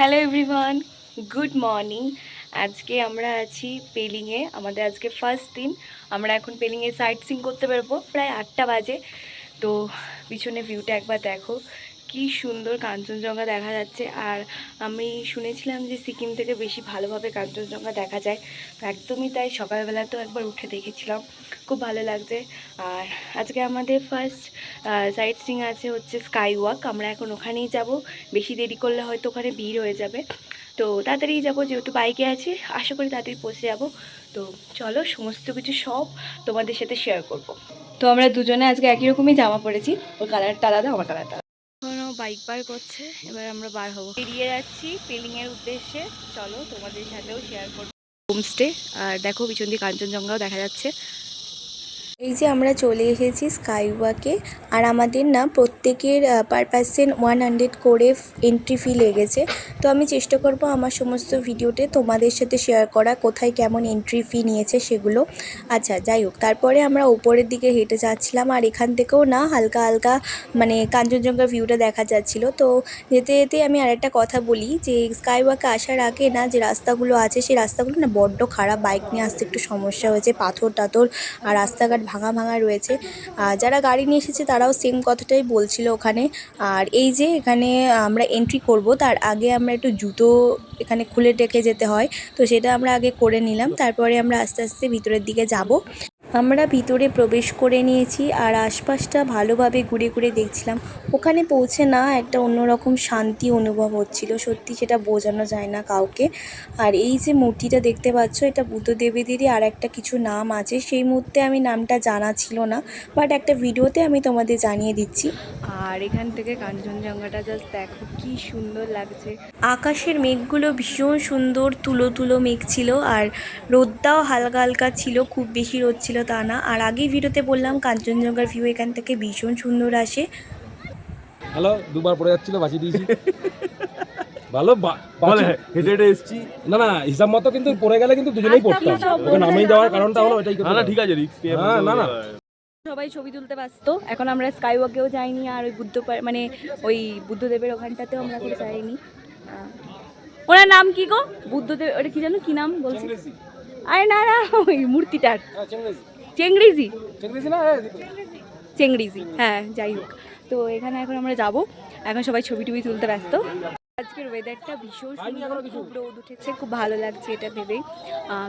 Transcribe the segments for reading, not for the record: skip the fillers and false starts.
Hello everyone, good morning. আজকে আমরা আছি পেলিংয়ে। আমাদের আজকে ফার্স্ট দিন। আমরা এখন পেলিংয়ে সাইট সিং করতে বেরোবো, প্রায় 8টা বাজে। তো পিছনে ভিউটা একবার দেখো, কি সুন্দর কাঞ্চনজঙ্ঘা দেখা যাচ্ছে। আর আমি শুনেছিলাম যে সিকিম থেকে বেশি ভালোভাবে কাঞ্চনজঙ্ঘা দেখা যায়, তো একদমই তাই। সকালবেলা তো একবার উঠে দেখেছিলাম, খুব ভালো লাগছে। আর আজকে আমাদের ফার্স্ট সাইট সিং আছে হচ্ছে স্কাই ওয়াক। আমরা এখন ওখানেই যাব। বেশি দেরি করলে হয়তো ওখানে ভিড় হয়ে যাবে, তো তাড়াতাড়ি যাবো, যেহেতু বাইকে আছি। আশা করি তাড়াতাড়ি পৌঁছে যাবো। তো চলো, সমস্ত কিছু সব তোমাদের সাথে শেয়ার করব। তো আমরা দুজনে আজকে একই রকমই জামা পরেছি, ওর কালারটা আলাদা, আমার কালারটা আলাদা। এখনও বাইক বার করছে, এবার আমরা বার হবো, বেরিয়ে যাচ্ছি পেলিংয়ের উদ্দেশ্যে। চলো, তোমাদের সাথেও শেয়ার করবো হোমস্টে। আর দেখো, পিছন দিয়ে কাঞ্চনজঙ্ঘাও দেখা যাচ্ছে। এই যে আমরা চলে এসেছি স্কাই ওয়াকে। আর আমাদের না প্রত্যেকের পার পার্সন 100 করে এন্ট্রি ফি লেগেছে। তো আমি চেষ্টা করব আমার সমস্ত ভিডিওতে তোমাদের সাথে শেয়ার করা, কোথায় কেমন এন্ট্রি ফি নিয়েছে সেগুলো। আচ্ছা, যাই হোক, তারপরে আমরা উপরের দিকে হেঁটে যাচ্ছিলাম। আর এখান থেকেও না হালকা হালকা মানে কাঞ্চনজঙ্ঘার ভিউটা দেখা যাচ্ছিলো। তো যেতে যেতে আমি আরেকটা কথা বলি, যে স্কাই ওয়াকে আসার আগে না যে রাস্তাগুলো আছে, সেই রাস্তাগুলো না বড্ড খারাপ। বাইক নিয়ে আসতে একটু সমস্যা হয়েছে, পাথর টাথর আর রাস্তাঘাট ভাঙা ভাঙা রয়েছে। যারা গাড়ি নিয়ে এসেছে তারাও সেম কথাটাই বলছিল ওখানে। আর এই যে এখানে আমরা এন্ট্রি করব, তার আগে আমরা একটু জুতো এখানে খুলে রেখে যেতে হয়, তো সেটা আমরা আগে করে নিলাম। তারপরে আমরা আস্তে আস্তে ভিতরের দিকে যাব। আমরা ভিতরে প্রবেশ করে নিয়েছি, আর আশপাশটা ভালোভাবে ঘুরে ঘুরে দেখছিলাম। ওখানে পৌঁছে না একটা অন্যরকম শান্তি অনুভব হচ্ছিল, সত্যি সেটা বোঝানো যায় না কাউকে। আর এই যে মূর্তিটা দেখতে পাচ্ছ, এটা বুদ্ধদেবীদেরই আর একটা কিছু নাম আছে, সেই মুহূর্তে আমি নামটা জানা ছিল না, বাট একটা ভিডিওতে আমি তোমাদের জানিয়ে দিচ্ছি। আর এখান থেকে কাঞ্চনজঙ্ঘাটা জাস্ট দেখো, কি সুন্দর লাগছে। আকাশের মেঘগুলো ভীষণ সুন্দর, তুলো তুলো মেঘ ছিল। আর রোদটাও হালকা হালকা ছিল, খুব বেশি রোদ ছিল তা না। আর আগেই ভিডিওতে বললাম কাঞ্চনজঙ্ঘার ভিউ এখান থেকে ভীষণ সুন্দর আসে। হ্যালো, দুবার পড়ে যাচ্ছিল, বাঁচিয়ে দিয়েছি। ভালো বলে হেঁটে হেঁটে এসেছি। না না, হিসাব মতো কিন্তু পড়ে গেলে কিন্তু দুজনেই পড়তাম। ওকে নামেই যাওয়ার কারণটা হলো ওইটাই। না ঠিক আছে, রিস্ক নিয়ে। না না, সবাই ছবি তুলতে ব্যস্ত। এখন আমরা স্কাই ওয়াকেও যাইনি, আর ওই মানে ওই বুদ্ধদেবের ওখানটাতেও আমরা কোনো যাইনি। ওনার নাম কি গো? বুদ্ধদেব, ওটা কি জানো, কি নাম বলছি? আরে না না, ওই মূর্তিটার চেংড়িজি, চেংড়িজি, হ্যাঁ। যাই হোক, তো এখানে এখন আমরা যাব। এখন সবাই ছবি টবি তুলতে ব্যস্ত। আজকের ওয়েদারটা ভীষণ সুন্দর, খুব রোদ উঠেছে, খুব ভালো লাগছে এটা ভেবেই।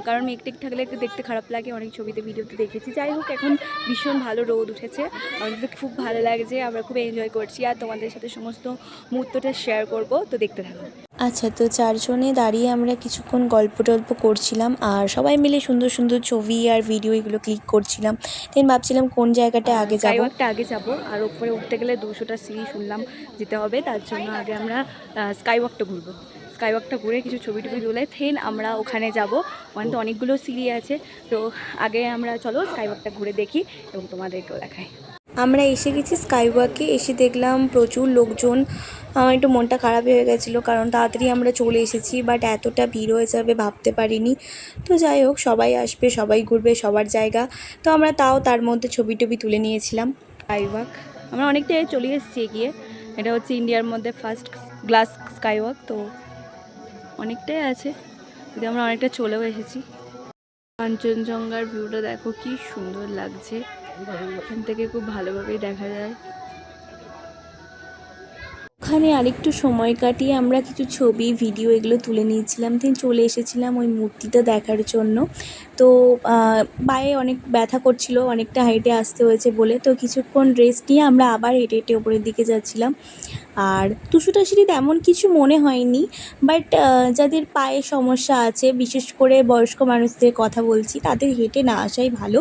কারণ মেঘটেক থাকলে একটু দেখতে খারাপ লাগে, অনেক ছবিতে ভিডিওতে দেখেছি। যাই হোক, এখন ভীষণ ভালো রোদ উঠেছে, আমাদের খুব ভালো লাগছে, আমরা খুব এনজয় করছি। আর তোমাদের সাথে সমস্ত মুহূর্তটা শেয়ার করব, তো দেখতে থাকো। আচ্ছা, তো চারজনে দাঁড়িয়ে আমরা কিছুক্ষণ গল্প টল্প করছিলাম, আর সবাই মিলে সুন্দর সুন্দর ছবি আর ভিডিও এগুলো ক্লিক করছিলাম। দেন ভাবছিলাম কোন জায়গাটা আগে যাবো। স্কাইওয়াকটা আগে যাব, আর উপরে উঠতে গেলে 200টা সিঁড়ি শুনলাম যেতে হবে, তার জন্য আগে আমরা স্কাইওয়াকটা ঘুরবো। স্কাইওয়াকটা ঘুরে কিছু ছবি টবি তুলে থেন আমরা ওখানে যাব। ওখানে তো অনেকগুলো সিঁড়ি আছে, তো আগে আমরা চলো স্কাইওয়াকটা ঘুরে দেখি এবং তোমাদেরকেও দেখাই। আমরা এসে গেছি স্কাই ওয়াকে। এসে দেখলাম প্রচুর লোকজন। আমার একটু মনটা খারাপ হয়ে গেছিলো, কারণ তাড়াতাড়ি আমরা চলে এসেছি, বাট এতটা ভিড় হয়ে যাবে ভাবতে পারিনি। তো যাই হোক, সবাই আসবে, সবাই ঘুরবে, সবার জায়গা। তো আমরা তার মধ্যে ছবি টবি তুলে নিয়েছিলাম। স্কাই ওয়াক আমরা অনেকটাই চলে এসেছি এগিয়ে। এটা হচ্ছে ইন্ডিয়ার মধ্যে ফার্স্ট গ্লাস স্কাই ওয়াক, তো অনেকটাই আছে, যদি আমরা অনেকটা চলেও এসেছি। কাঞ্চনজঙ্ঘার ভিউটা দেখো, কি সুন্দর লাগছে, এখান থেকে খুব ভালোভাবেই দেখা যায়। ওখানে আরেকটু সময় কাটিয়ে আমরা কিছু ছবি ভিডিও এগুলো তুলে নিয়েছিলাম, দেন চলে এসেছিলাম ওই মূর্তিটা দেখার জন্য। তো পায়ে অনেক ব্যথা করছিল, অনেকটা হেঁটে আসতে হয়েছে বলে, তো কিছুক্ষণ রেস্ট নিয়ে আমরা আবার হেঁটে হেঁটে ওপরের দিকে যাচ্ছিলাম। আর 200টা সিঁড়ি তেমন কিছু মনে হয়নি, বাট যাদের পায়ে সমস্যা আছে, বিশেষ করে বয়স্ক মানুষদের কথা বলছি, তাদের হেঁটে না আসাই ভালো।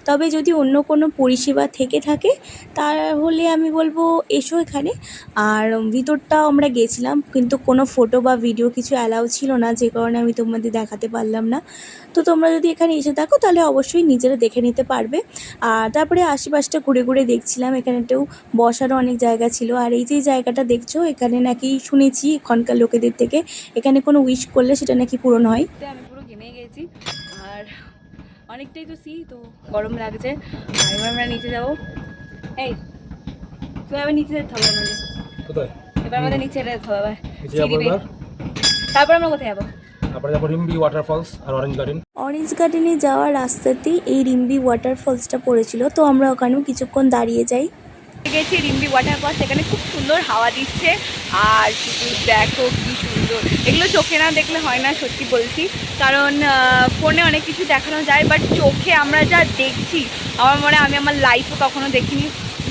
তবে যদি অন্য কোনো পরিষেবা থেকে থাকে তাহলে আমি বলবো এসো এখানে। আর ভিতরটাও আমরা গেছিলাম, কিন্তু কোনো ফটো বা ভিডিও কিছু অ্যালাউ ছিল না, যে কারণে আমি তোমাদের দেখাতে পারলাম না। তো তোমরা যদি এখানে এসে থাকো তাহলে অবশ্যই নিজেরা দেখে নিতে পারবে। আর তারপরে আশেপাশটা ঘুরে ঘুরে দেখছিলাম, এখানেতেও বসারও অনেক জায়গা ছিল। আর এই যে জায়গাটা দেখছো, এখানে নাকি শুনেছি এখনকার লোকেদের থেকে, এখানে কোনো উইশ করলে সেটা নাকি পূরণ হয়। আমি পুরো ঘেমে গেছি, আর অনেকটাই তো তো গরম লাগছে। আর এবার আমরা নিচে যাবো। এই তুই আবার নিচে যেতে হবে আমাদের, কোথায়? এবার আমাদের নিচে যেতে হবে, সিঁড়ি বেয়ে। তারপর আমরা কোথায় যাবো? তারপরে যাবো রিম্বি ওয়াটারফলস আর অরেঞ্জ গার্ডেন। অরেঞ্জ গার্ডেনে যাওয়ার রাস্তাতেই এই রিম্বি ওয়াটারফলসটা পড়েছিল, তো আমরা ওখানেও কিছুক্ষণ দাঁড়িয়ে যাই। গেছি রিম্বি ওয়াটারফলস, এখানে খুব সুন্দর হাওয়া দিচ্ছে আর শুধু দেখো কি সুন্দর। এগুলো চোখে না দেখলে হয় না, সত্যি বলছি, কারণ ফোনে অনেক কিছু দেখানো যায়, বাট চোখে আমরা যা দেখছি আমার মনে হয় আমি আমার লাইফে কখনো দেখিনি।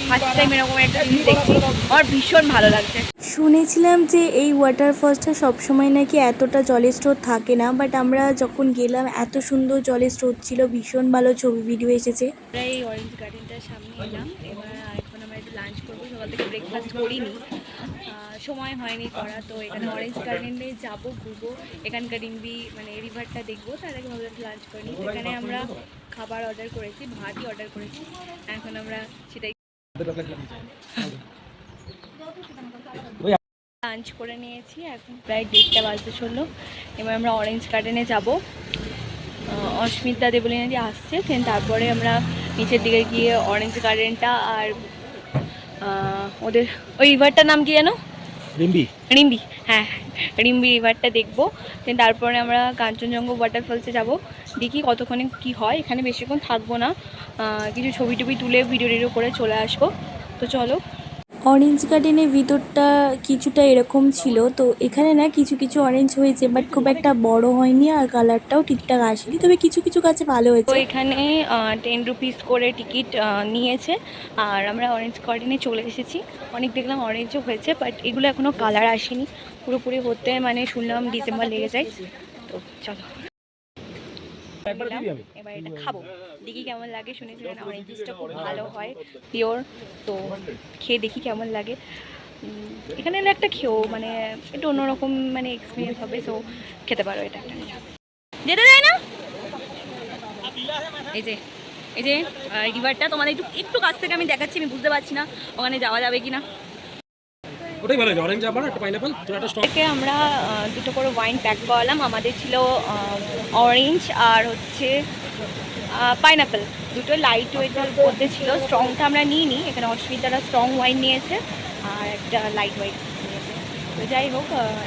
ফার্স্ট টাইম এরকম একটা জিনিস দেখছি, আমার ভীষণ ভালো লাগছে। শুনেছিলাম যে এই ওয়াটারফলসটা সবসময় নাকি এতটা জলের স্রোত থাকে না, বাট আমরা যখন গেলাম এত সুন্দর জলের স্রোত ছিল, ভীষণ ভালো ছবি ভিডিও এসেছে। আমরা এই অরেঞ্জ গার্ডেনটার সামনে এলাম, এবার এখন আমরা একটু লাঞ্চ করবো। সকাল থেকে ব্রেকফাস্ট করিনি, সময় হয়নি করা, তো এখানে অরেঞ্জ গার্ডেনে যাবো, ঘুরবো, এখানকার রিম্বি মানে রিভারটা দেখবো, তার আগে ভাবলাম লাঞ্চ করিনি। এখানে আমরা খাবার অর্ডার করেছি, ভাতই অর্ডার করেছি, এখন আমরা সেটাই লাঞ্চ করে নিয়েছি। এখন প্রায় 1:30 বাজতে চললো, এবার আমরা অরেঞ্জ গার্ডেনে যাব। অস্মিতা দেবলিনাদি আসছে, দেন তারপরে আমরা নিচের দিকে গিয়ে অরেঞ্জ গার্ডেনটা আর ওদের ওই রিভারটার নাম কি জানো? রিম্বি। রিম্বি, হ্যাঁ রিম্বি রিভারটা দেখবো। দেন তারপরে আমরা কাঞ্চনজঙ্ঘা ওয়াটারফলসে যাব, দেখি কতক্ষণে কি হয়। এখানে বেশিক্ষণ থাকবো না, কিছু ছবি টবি তুলে ভিডিও টিডিও করে চলে আসবো। তো চলো। অরেঞ্জ গার্ডেনের ভিতরটা কিছুটা এরকম ছিল, তো এখানে না কিছু কিছু অরেঞ্জ হয়েছে, বাট খুব একটা বড় হয়নি আর কালারটাও ঠিকঠাক আসেনি, তবে কিছু কিছু গাছে ভালো তো হয়েছে। এখানে 10 রুপিস করে টিকিট নিয়েছে, আর আমরা অরেঞ্জ গার্ডেনে চলে এসেছি। অনেক দেখলাম অরেঞ্জও হয়েছে, বাট এগুলো এখনও কালার আসেনি পুরোপুরি হতে, মানে শুনলাম ডিসেম্বর লেগে যায়। তো চলো এবার এটা খাবো, দেখি কেমন লাগে। শুনেছি না অরেঞ্জ জুসটা খুব ভালো হয়, পিওর, তো খেয়ে দেখি কেমন লাগে। এখানে এলে একটা খেয়েও মানে একটু অন্যরকম মানে এক্সপিরিয়েন্স হবে, সো খেতে পারো। এটা একটা যেতে দেয় না, এই যে এই যে রিভারটা তোমাদের একটু একটু কাছ থেকে আমি দেখাচ্ছি, আমি বুঝতে পারছি না ওখানে যাওয়া যাবে কিনা। ওটাই ভালো আছে, অরেঞ্জ আবার একটা পাইনাপল, তোর একটা স্টক। থেকে আমরা দুটো করে ওয়াইন প্যাক করালাম, আমাদের ছিল অরেঞ্জ আর হচ্ছে পাইনাপেল, দুটো লাইট ওয়েটের মধ্যে ছিল। স্ট্রংটা আমরা নিইনি, এখানে অস্মিতারা স্ট্রং ওয়াইন নিয়েছে আর একটা লাইট ওয়াইন নিয়েছে। তো যাই হোক,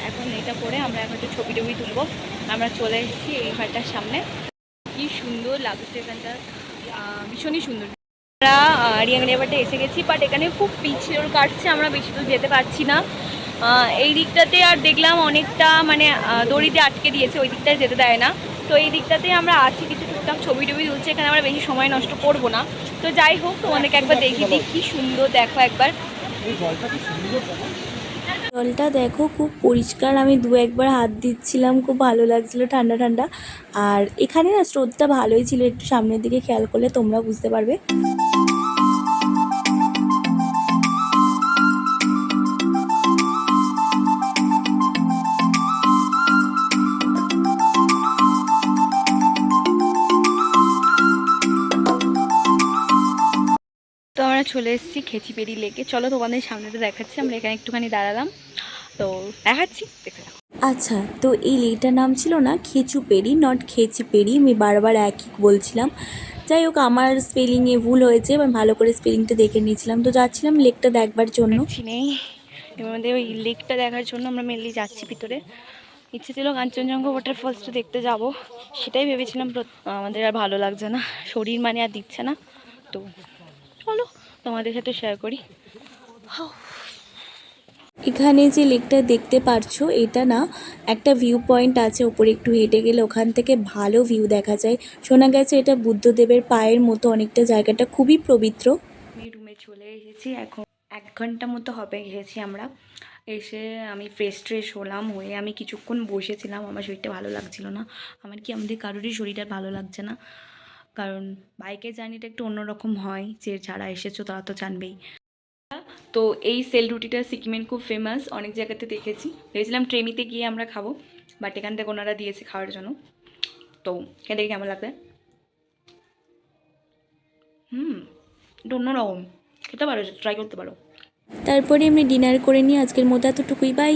এখন এটা করে আমরা এখন একটু ছবি টবি তুলবো। আমরা চলে এসেছি এই ঘরটার সামনে, কি সুন্দর লাগছে এখানটা, ভীষণই সুন্দর। আমরা রিয়াংরিয়াবাটে এসে গেছি, বাট এখানে খুব পিছল কাটছে, আমরা বেশি দূর যেতে পারছি না। এই দিকটাতে আর দেখলাম অনেকটা মানে দড়িতে আটকে দিয়েছে, ওই দিকটায় যেতে দেয় না। তো এই দিকটাতে আমরা আছি, কিছু টুকটাক ছবি টবি তুলছে, এখানে আমরা বেশি সময় নষ্ট করবো না। তো যাই হোক, তোমাদেরকে একবার দেখিয়ে দিই, কী সুন্দর দেখো একবার। জলটা দেখো খুব পরিষ্কার, আমি দু একবার হাত দিচ্ছিলাম, খুব ভালো লাগছিল, ঠান্ডা ঠান্ডা। আর এখানে না স্রোতটা ভালোই ছিল, একটু সামনের দিকে খেয়াল করলে তোমরা বুঝতে পারবে। তো আমরা চলে এসেছি খেচিপেড়ি লেকে, চলো তোমাদের সামনেটা দেখাচ্ছি। আমরা এখানে একটুখানি দাঁড়ালাম, তো দেখাচ্ছি, দেখতে থাকো। আচ্ছা, তো এই লেকটার নাম ছিল না খেচুপেড়ি, নট খেচিপেড়ি, আমি বারবার একই বলছিলাম। যাই হোক, আমার স্পেলিংয়ে ভুল হয়েছে, আমি ভালো করে স্পেলিংটা দেখে নিয়েছিলাম। তো যাচ্ছিলাম লেকটা দেখবার জন্য। নেই, এর মধ্যে ওই লেকটা দেখার জন্য আমরা মেনলি যাচ্ছি ভিতরে। ইচ্ছে ছিল কাঞ্চনজঙ্ঘা ওয়াটারফলসটা দেখতে যাব, সেটাই ভেবেছিলাম, আমাদের আর ভালো লাগছে না, শরীর মানে আর দিচ্ছে না। তো চলো তোমাদের সাথে শেয়ার করি। এখানে যে লেকটা দেখতে পারছো, এটা না একটা ভিউ পয়েন্ট আছে, ওপরে একটু হেঁটে গেলে ওখান থেকে ভালো ভিউ দেখা যায়। শোনা গেছে এটা বুদ্ধদেবের পায়ের মতো অনেকটা, জায়গাটা খুবই পবিত্র। আমি রুমে চলে এসেছি, এখন 1 ঘন্টা মতো হবে গেছি আমরা। এসে আমি ফ্রেশ হলাম, হয়ে আমি কিছুক্ষণ বসেছিলাম, আমার শরীরটা ভালো লাগছিল না। আমার কি আমাদের কারোরই শরীরটা ভালো লাগছে না, কারণ বাইকের জার্নিটা একটু অন্যরকম হয়, যে যারা এসেছো তারা তো জানবেই। তো এই সেল রুটিটা সিকিমের খুব ফেমাস, অনেক জায়গাতে দেখেছি। ভেবেছিলাম ট্রেমিতে গিয়ে আমরা খাবো, বাট এখান থেকে ওনারা দিয়েছে খাওয়ার জন্য। তো এখান থেকে কেমন লাগবে? এটা অন্যরকম, খেতে পারো, ট্রাই করতে পারো। তারপরে আমি ডিনার করে নিই, আজকের মতো এতটুকুই, বাই।